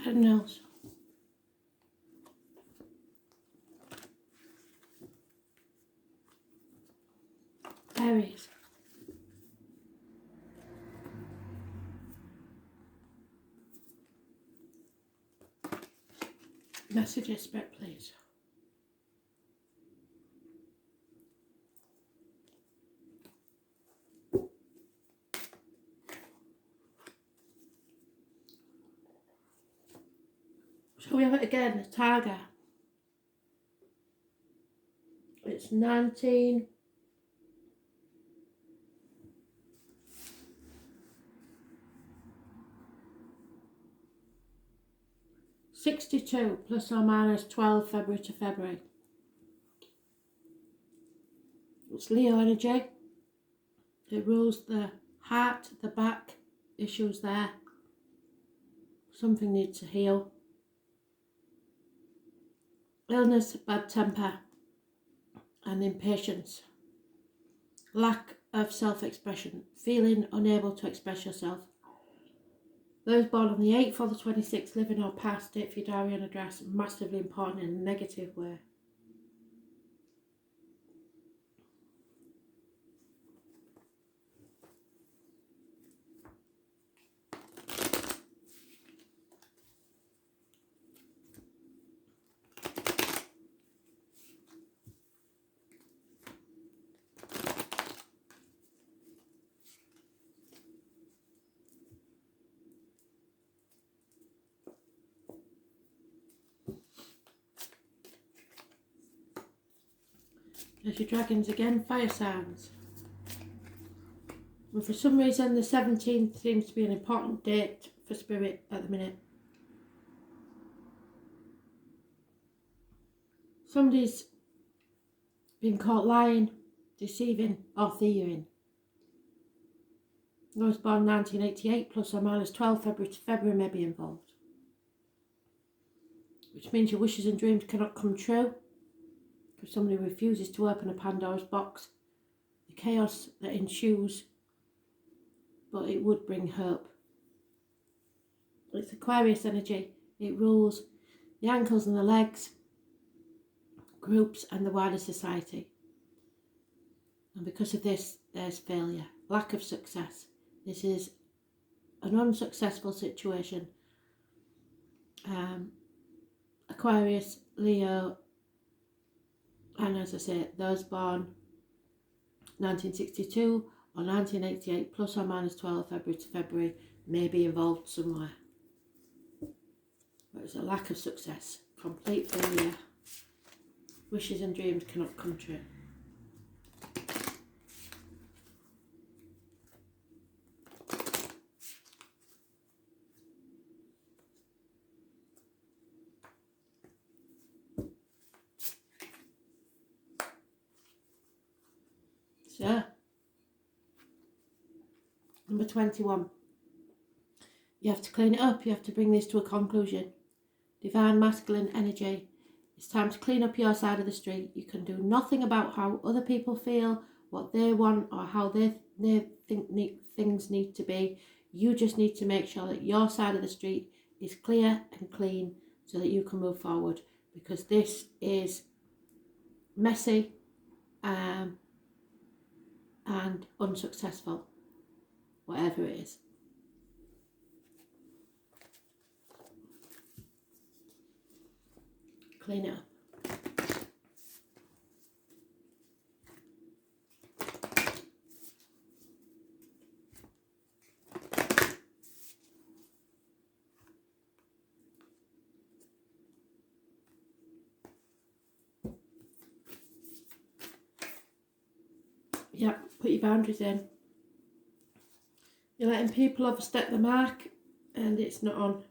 Cardinals. Aries. Messages, spread, please. So we have it again, the Tiger. It's 1962 plus or minus 12 February to February. It's Leo energy. It rules the heart, the back, issues there. Something needs to heal. Illness, bad temper, and impatience. Lack of self-expression, feeling unable to express yourself. Those born on the 8th or the 26th, living or past, date for your diary and address, massively important in a negative way. There's your dragons again, fire signs. And for some reason the 17th seems to be an important date for spirit at the minute. Somebody's been caught lying, deceiving or thieving. I was born 1988 plus or minus 12 February to February may be involved. Which means your wishes and dreams cannot come true. If somebody refuses to open a Pandora's box, the chaos that ensues, but it would bring hope. It's Aquarius energy. It rules the ankles and the legs, groups and the wider society. And because of this, there's failure, lack of success. This is an unsuccessful situation. Aquarius, Leo, and as I say, those born 1962 or 1988 plus or minus 12 February to February may be involved somewhere. But it's a lack of success, complete failure. Wishes and dreams cannot come true. So, number 21. You have to clean it up. You have to bring this to a conclusion. Divine masculine energy. It's time to clean up your side of the street. You can do nothing about how other people feel, what they want, or how they think things need to be. You just need to make sure that your side of the street is clear and clean so that you can move forward. Because this is messy and unsuccessful, whatever it is. Clean it up. Yeah, put your boundaries in. You're letting people overstep the mark and it's not on.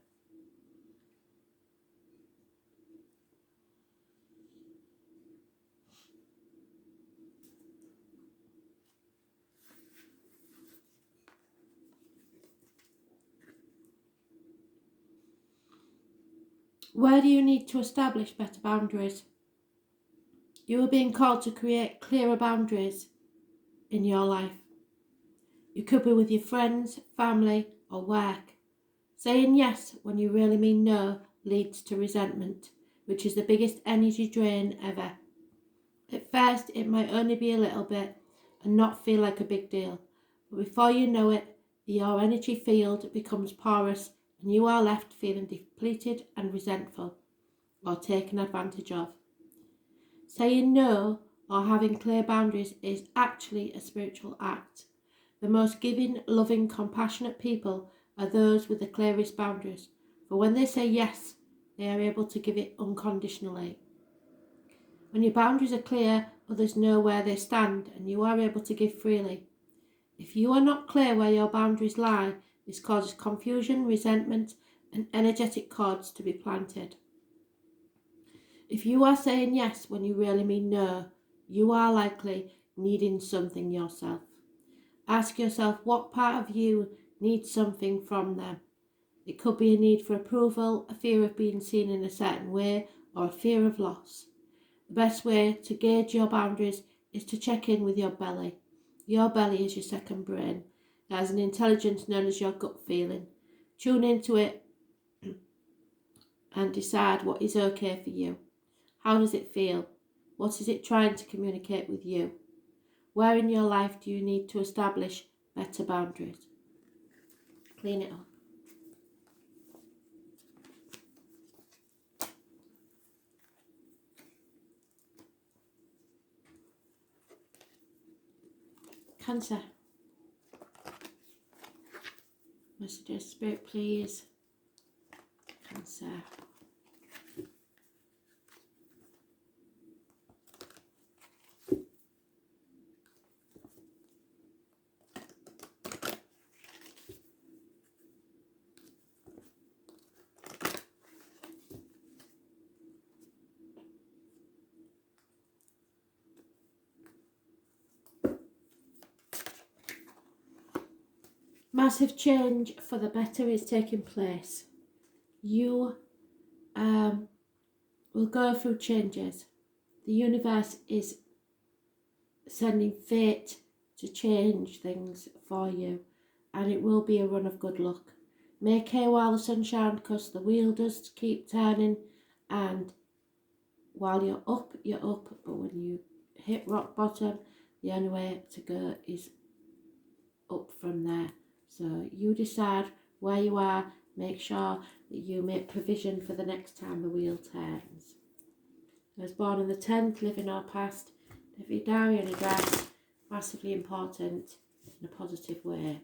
Where do you need to establish better boundaries? You are being called to create clearer boundaries in your life. You could be with your friends, family or work. Saying yes when you really mean no leads to resentment, which is the biggest energy drain ever. At first, it might only be a little bit and not feel like a big deal, but before you know it, your energy field becomes porous and you are left feeling depleted and resentful or taken advantage of. Saying no or having clear boundaries is actually a spiritual act. The most giving, loving, compassionate people are those with the clearest boundaries, for when they say yes, they are able to give it unconditionally. When your boundaries are clear, others know where they stand and you are able to give freely. If you are not clear where your boundaries lie, this causes confusion, resentment, and energetic cords to be planted. If you are saying yes when you really mean no, you are likely needing something yourself. Ask yourself what part of you needs something from them. It could be a need for approval, a fear of being seen in a certain way, or a fear of loss. The best way to gauge your boundaries is to check in with your belly. Your belly is your second brain. It has an intelligence known as your gut feeling. Tune into it and decide what is okay for you. How does it feel? What is it trying to communicate with you? Where in your life do you need to establish better boundaries? Clean it up. Cancer. Messages, Spirit, please. Cancer. Massive change for the better is taking place. You will go through changes. The universe is sending fate to change things for you, and it will be a run of good luck. Make hay while the sun shines, because the wheel does keep turning, and while you're up, but when you hit rock bottom, the only way to go is up from there. So you decide where you are, make sure that you make provision for the next time the wheel turns. I was born on the 10th, living our past, every diary and address, massively important in a positive way.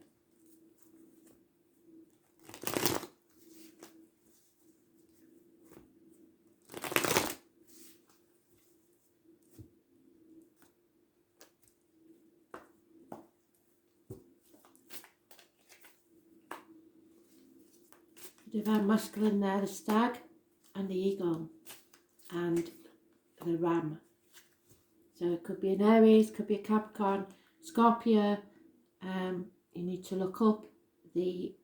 Divine masculine there, the stag and the eagle and the ram. So it could be an Aries, could be a Capricorn, Scorpio. You need to look up the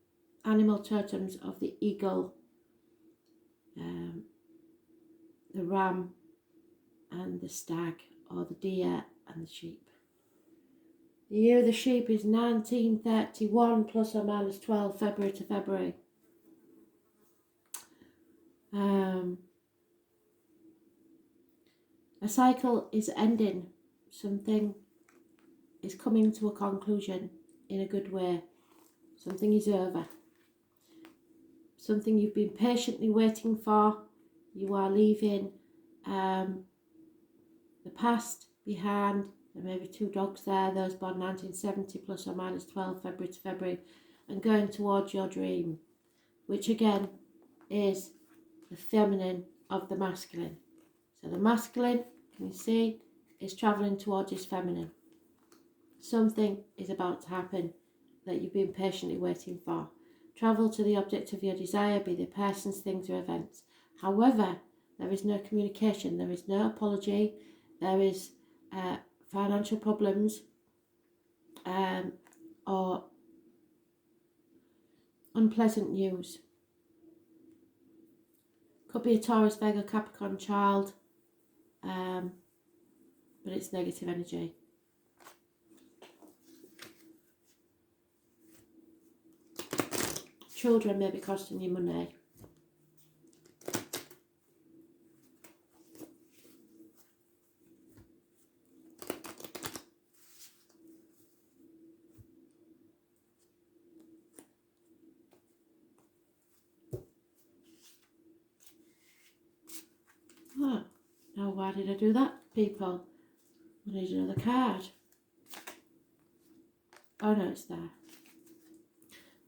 animal totems of the eagle, the ram and the stag, or the deer and the sheep. The year of the sheep is 1931 plus or minus 12, February to February. A cycle is ending. Something is coming to a conclusion in a good way. Something is over. Something you've been patiently waiting for. You are leaving the past behind. There may be two dogs there, those born 1970 plus or minus 12, February to February, and going towards your dream, which again is the feminine of the masculine. So the masculine, can you see, is travelling towards his feminine. Something is about to happen that you've been patiently waiting for. Travel to the object of your desire, be they persons, things or events. However, there is no communication, there is no apology, there is financial problems or unpleasant news. Could be a Taurus, Virgo, Capricorn child, but it's negative energy. children may be costing you money. Oh, now why did I do that, people? I need another card. Oh no, it's there.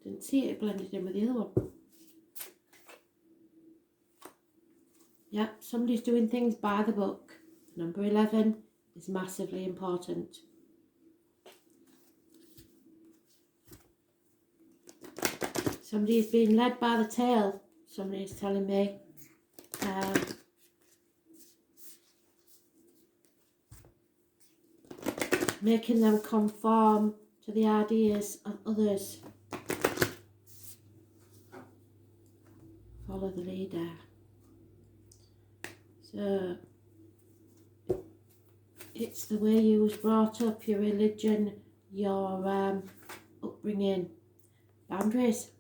Didn't see it blended in with the other one. Yep, somebody's doing things by the book. Number 11 is massively important. Somebody is being led by the tail. Somebody is telling me. Making them conform to the ideas of others. Follow the leader. So, it's the way you was brought up, your religion, your upbringing. Boundaries.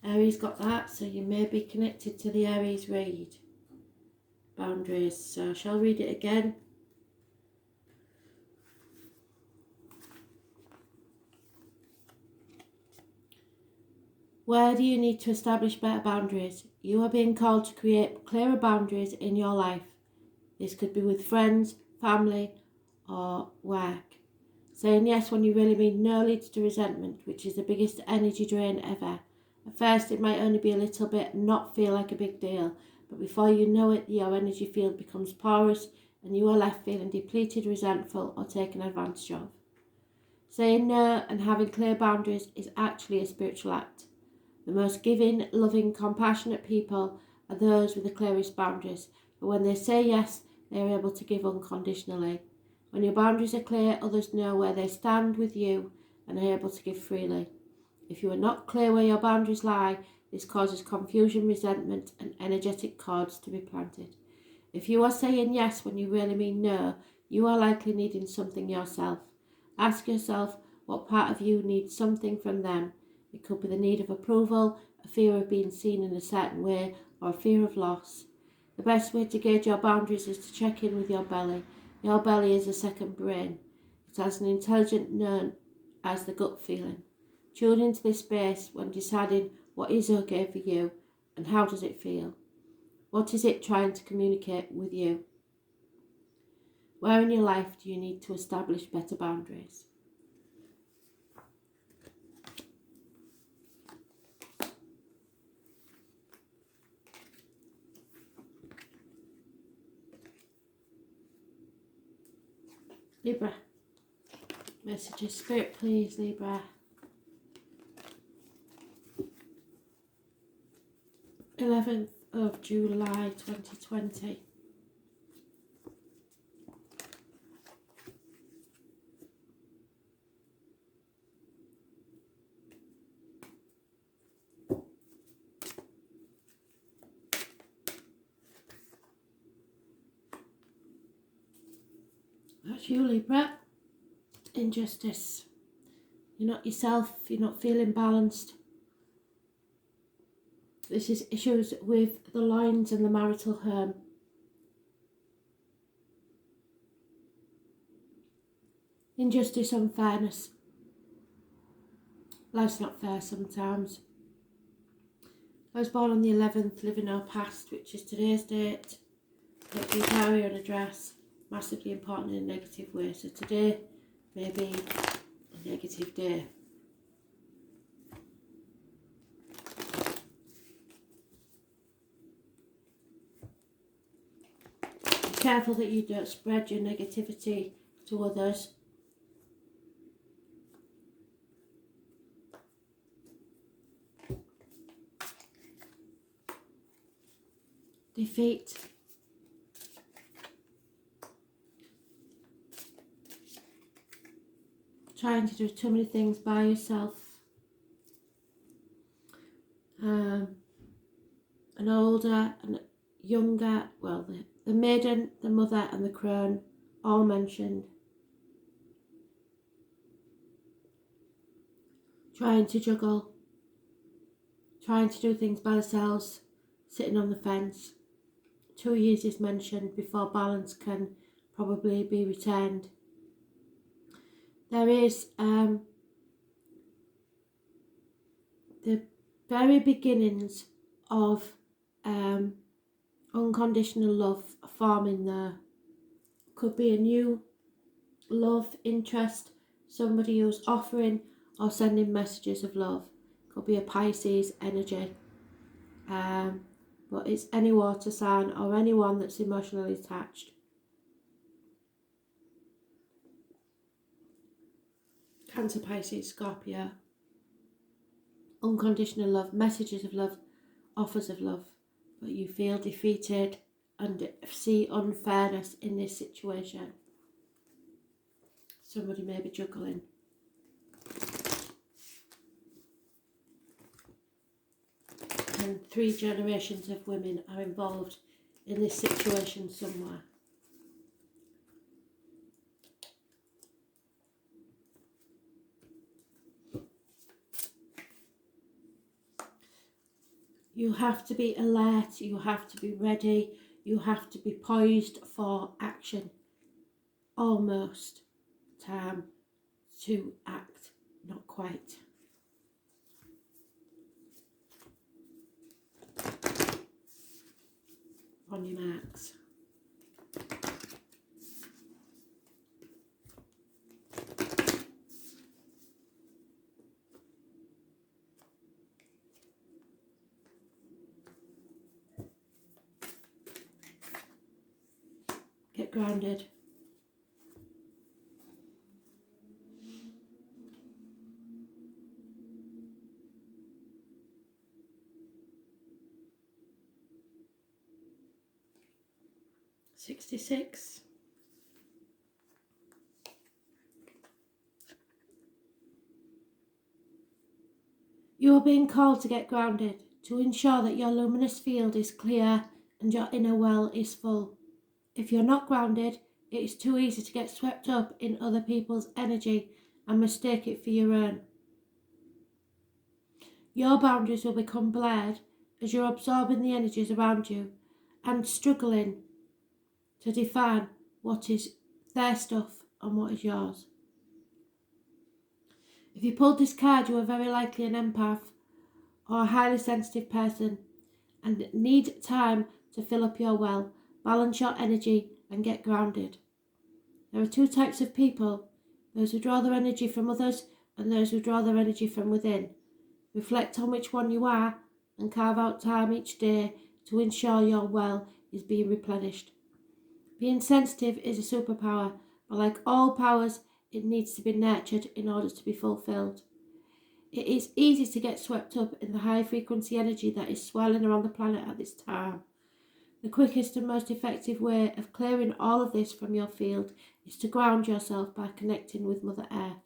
Aries got that, so you may be connected to the Aries read. Boundaries. So I shall read it again. Where do you need to establish better boundaries? You are being called to create clearer boundaries in your life. This could be with friends, family, or work. Saying yes when you really mean no leads to resentment, which is the biggest energy drain ever. At first, it might only be a little bit and not feel like a big deal, but before you know it, your energy field becomes porous and you are left feeling depleted, resentful, or taken advantage of. Saying no and having clear boundaries is actually a spiritual act. The most giving, loving, compassionate people are those with the clearest boundaries, but when they say yes, they are able to give unconditionally. When your boundaries are clear, others know where they stand with you and are able to give freely. If you are not clear where your boundaries lie, this causes confusion, resentment, and energetic cords to be planted. If you are saying yes when you really mean no, you are likely needing something yourself. Ask yourself what part of you needs something from them. It could be the need of approval, a fear of being seen in a certain way, or a fear of loss. The best way to gauge your boundaries is to check in with your belly. Your belly is a second brain. It has an intelligence known as the gut feeling. Tune into this space when deciding what is okay for you and how does it feel. What is it trying to communicate with you? Where in your life do you need to establish better boundaries? Libra. Messages. Spirit, please, Libra. 11th of July 2020. That's you, Libra. Injustice. You're not yourself, you're not feeling balanced. This is issues with the lines and the marital home. Injustice, unfairness. Life's not fair sometimes. I was born on the 11th, living our past, which is today's date. Take area and address. Massively important in a negative way. So today may be a negative day. Be careful that you don't spread your negativity to others. Defeat. Trying to do too many things by yourself. An older and younger, well, the maiden, the mother and the crone, all mentioned. Trying to juggle trying to do things by themselves, sitting on the fence. 2 years is mentioned before balance can probably be returned. There is the very beginnings of unconditional love forming there. Could be a new love interest, somebody who's offering or sending messages of love. Could be a Pisces energy. But it's any water sign or anyone that's emotionally attached. Cancer, Pisces, Scorpio. Unconditional love, messages of love, offers of love. But you feel defeated and see unfairness in this situation. Somebody may be juggling. And 3 generations of women are involved in this situation somewhere. You have to be alert, you have to be ready, you have to be poised for action. Almost time to act, not quite. On your marks. Get grounded. $66. You are being called to get grounded, to ensure that your luminous field is clear and your inner well is full. If you're not grounded, it is too easy to get swept up in other people's energy and mistake it for your own. Your boundaries will become blurred as you're absorbing the energies around you and struggling to define what is their stuff and what is yours. If you pulled this card, you are very likely an empath or a highly sensitive person and need time to fill up your well, balance your energy and get grounded. There are 2 types of people, those who draw their energy from others and those who draw their energy from within. Reflect on which one you are and carve out time each day to ensure your well is being replenished. Being sensitive is a superpower, but like all powers, it needs to be nurtured in order to be fulfilled. It is easy to get swept up in the high frequency energy that is swirling around the planet at this time. The quickest and most effective way of clearing all of this from your field is to ground yourself by connecting with Mother Earth.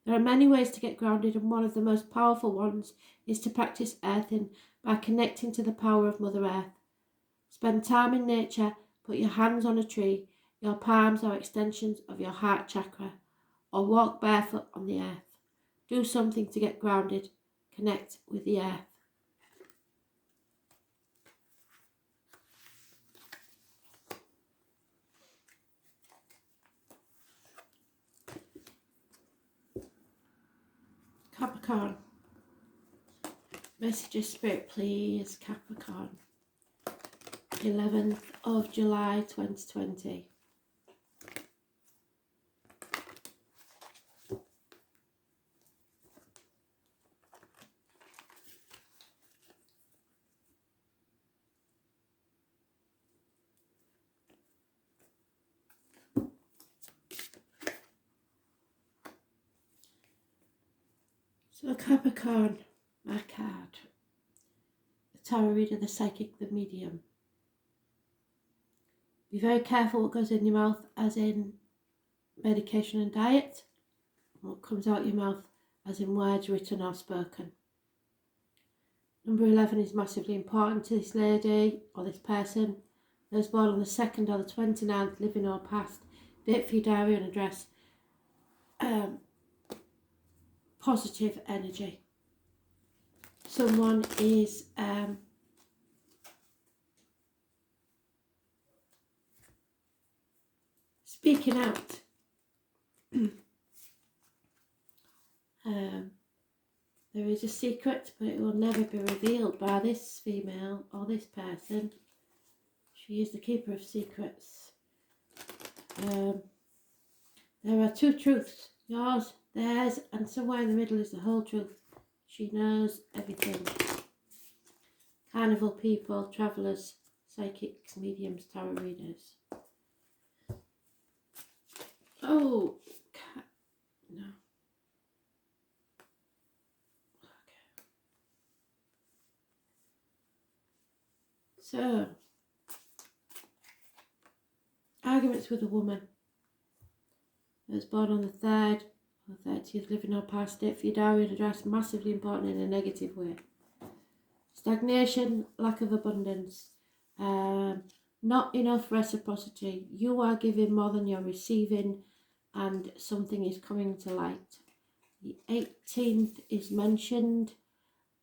There are many ways to get grounded, and one of the most powerful ones is to practice earthing by connecting to the power of Mother Earth. Spend time in nature, put your hands on a tree, your palms are extensions of your heart chakra, or walk barefoot on the earth. Do something to get grounded, connect with the earth. Capricorn. Message of Spirit, please, Capricorn. 11th of July 2020. So Capricorn, my card. The tarot reader, the psychic, the medium. Be very careful what goes in your mouth, as in medication and diet. What comes out your mouth, as in words written or spoken. Number 11 is massively important to this lady or this person. Those born on the 2nd or the 29th, living or past. Date for your diary and address. Positive energy. someone is speaking out. There is a secret, but it will never be revealed by this female or this person. She is the keeper of secrets. There are two truths, yours, theirs, and somewhere in the middle is the whole truth. She knows everything. Carnival people, travellers, psychics, mediums, tarot readers. Oh, no. Okay. So, arguments with a woman that was born on the 3rd or 30th, living or past date for your diary and address, massively important in a negative way. Stagnation, lack of abundance, not enough reciprocity. You are giving more than you're receiving, and something is coming to light. The 18th is mentioned,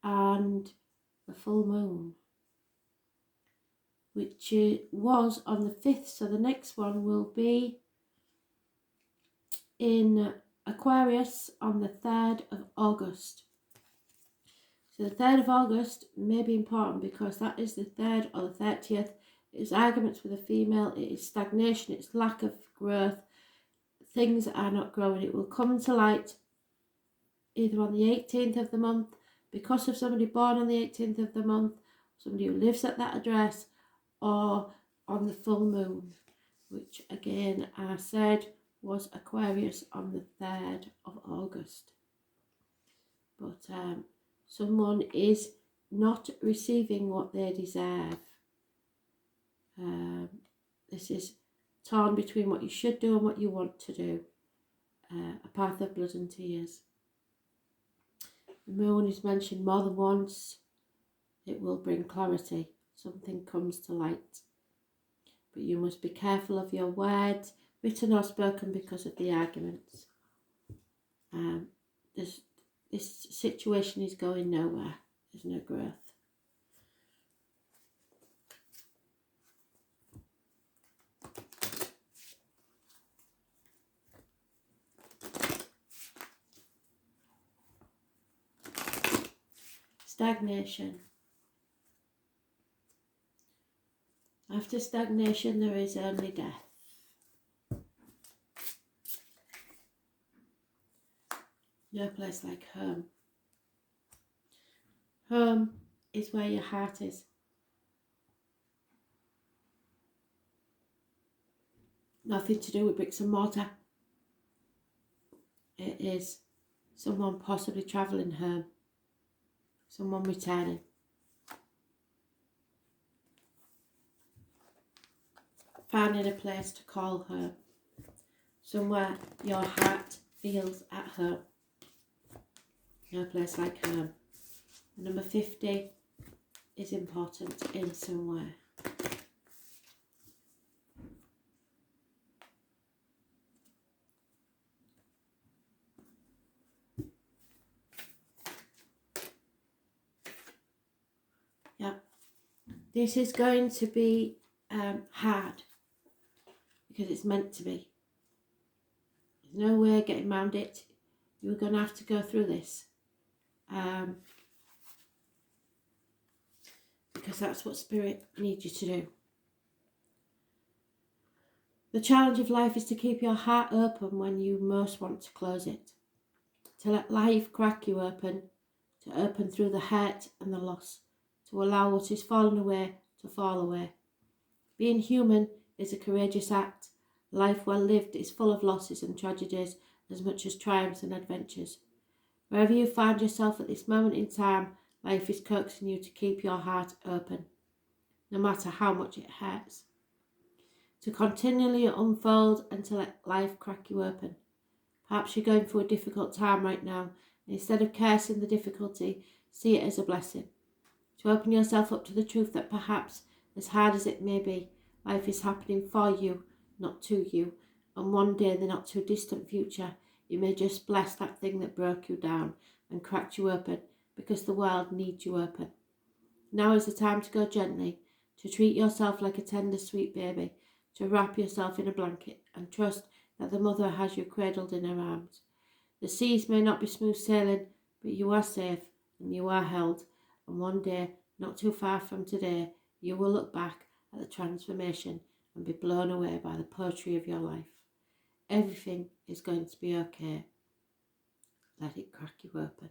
and the full moon, which was on the 5th, so the next one will be in Aquarius on the 3rd of August. So the 3rd of August may be important because that is the 3rd or the 30th. It is arguments with a female, it is stagnation, it's lack of growth. Things are not growing. It will come to light either on the 18th of the month because of somebody born on the 18th of the month, somebody who lives at that address, or on the full moon, which again I said was Aquarius on the 3rd of August. But someone is not receiving what they deserve. This is torn between what you should do and what you want to do. A path of blood and tears. The moon is mentioned more than once. It will bring clarity. Something comes to light. But you must be careful of your words, written or spoken, because of the arguments. This situation is going nowhere. There's no growth. Stagnation. After stagnation, there is only death. No place like home. Home is where your heart is. Nothing to do with bricks and mortar. It is someone possibly travelling home. Someone returning. Finding a place to call home. Somewhere your heart feels at home. No place like home. The number 50 is important in somewhere. Yeah, this is going to be hard because it's meant to be. There's no way of getting around it. You're going to have to go through this. Because that's what Spirit needs you to do. The challenge of life is to keep your heart open when you most want to close it. To let life crack you open. To open through the hurt and the loss. To allow what is fallen away to fall away. Being human is a courageous act. Life well lived is full of losses and tragedies as much as triumphs and adventures. Wherever you find yourself at this moment in time, life is coaxing you to keep your heart open, no matter how much it hurts. To continually unfold and to let life crack you open. Perhaps you're going through a difficult time right now, and instead of cursing the difficulty, see it as a blessing. To open yourself up to the truth that perhaps, as hard as it may be, life is happening for you, not to you, and one day in the not too distant future, you may just bless that thing that broke you down and cracked you open because the world needs you open. Now is the time to go gently, to treat yourself like a tender, sweet baby, to wrap yourself in a blanket and trust that the mother has you cradled in her arms. The seas may not be smooth sailing, but you are safe and you are held, and one day, not too far from today, you will look back at the transformation and be blown away by the poetry of your life. Everything is going to be okay. Let it crack you open.